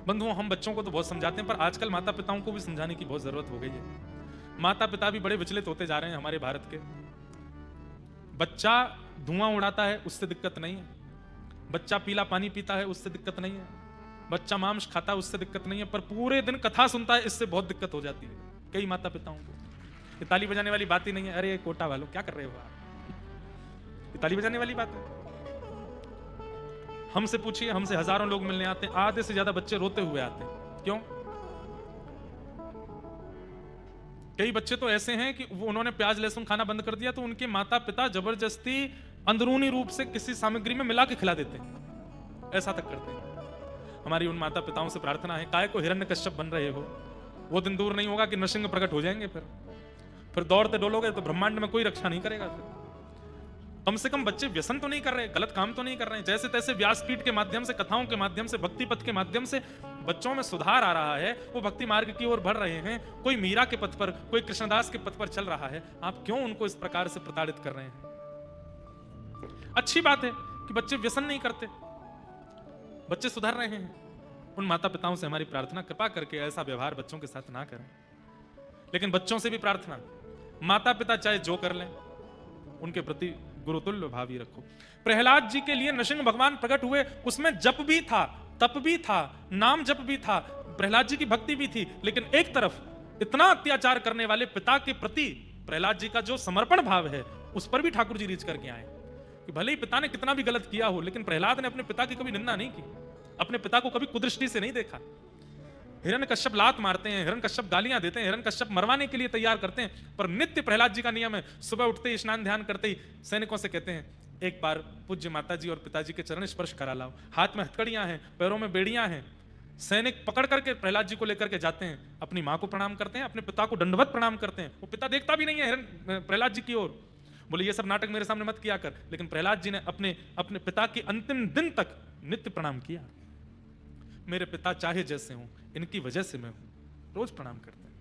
बंधुओं, हम बच्चों को तो बहुत समझाते हैं, पर आजकल माता पिताओं को भी समझाने की बहुत जरूरत हो गई है। माता पिता भी बड़े विचलित होते जा रहे हैं हमारे भारत के। बच्चा धुआं उड़ाता है, उससे दिक्कत नहीं है। बच्चा पीला पानी पीता है, उससे दिक्कत नहीं है। बच्चा मांस खाता है, उससे दिक्कत नहीं है। पर पूरे दिन कथा सुनता है, इससे बहुत दिक्कत हो जाती है कई माता पिताओं को। ये ताली बजाने वाली बात ही नहीं है। अरे कोटा वालों, क्या कर रहे हो आप? ये ताली बजाने वाली बात है? हमसे पूछिए, हमसे हजारों लोग मिलने आते हैं, आधे से ज्यादा बच्चे रोते हुए आते हैं। क्यों? कई बच्चे तो ऐसे हैं कि वो उन्होंने प्याज लहसुन खाना बंद कर दिया, तो उनके माता पिता जबरदस्ती अंदरूनी रूप से किसी सामग्री में मिला के खिला देते हैं, ऐसा तक करते हैं। हमारी उन माता पिताओं से प्रार्थना है, काय को हिरण्यकश्यप बन रहे हो? वो दिन दूर नहीं होगा कि नृसिंह प्रकट हो जाएंगे। फिर दौड़ते डोलोगे तो ब्रह्मांड में कोई रक्षा नहीं करेगा। फिर कम से कम बच्चे व्यसन तो नहीं कर रहे, गलत काम तो नहीं कर रहे हैं। जैसे तैसे व्यासपीठ के माध्यम से, कथाओं के माध्यम से, भक्ति पथ के माध्यम से बच्चों में सुधार आ रहा है, वो भक्ति मार्ग की ओर बढ़ रहे हैं। कोई मीरा के पथ पर, कोई कृष्णदास के पथ पर चल रहा है। आप क्यों उनको इस प्रकार से प्रताड़ित कर रहे हैं? अच्छी बात है कि बच्चे व्यसन नहीं करते, बच्चे सुधर रहे हैं। उन माता पिताओं से हमारी प्रार्थना, कृपा करके ऐसा व्यवहार बच्चों के साथ ना करें। लेकिन बच्चों से भी प्रार्थना, माता पिता चाहे जो कर लें, उनके प्रति गुरुतुल्य भाव ही रखो। प्रहलाद जी के लिए नृसिंह भगवान प्रकट हुए, उसमें जप भी था, तप भी था, नाम जप भी था, प्रहलाद जी की भक्ति भी थी। लेकिन एक तरफ इतना अत्याचार करने वाले पिता के प्रति प्रहलाद जी का जो समर्पण भाव है, उस पर भी ठाकुर जी रीच करके आए कि भले ही पिता ने कितना भी गलत किया हो, लेकिन प्रहलाद ने अपने पिता की कभी निंदा नहीं की, अपने पिता को कभी कुदृष्टि से नहीं देखा। हिरण्यकश्यप लात मारते हैं, हिरण्यकश्यप गालियां देते हैं, हिरण्यकश्यप मरवाने के लिए तैयार करते हैं, पर नित्य प्रहलाद जी का नियम है, सुबह उठते ही स्नान ध्यान करते ही सैनिकों से कहते हैं, एक बार पूज्य माता जी और पिताजी के चरण स्पर्श करा लाओ। हाथ में हथकड़ियां हैं, पैरों में बेड़ियां हैं। सैनिक पकड़ करके प्रहलाद जी को लेकर के जाते हैं, अपनी मां को प्रणाम करते हैं, अपने पिता को दंडवत प्रणाम करते हैं। वो पिता देखता भी नहीं है प्रहलाद जी की ओर, बोले ये सब नाटक मेरे सामने मत किया कर। लेकिन प्रहलाद जी ने अपने पिता के अंतिम दिन तक नित्य प्रणाम किया। मेरे पिता चाहे जैसे हूं, इनकी वजह से मैं हूं, रोज प्रणाम करते हैं।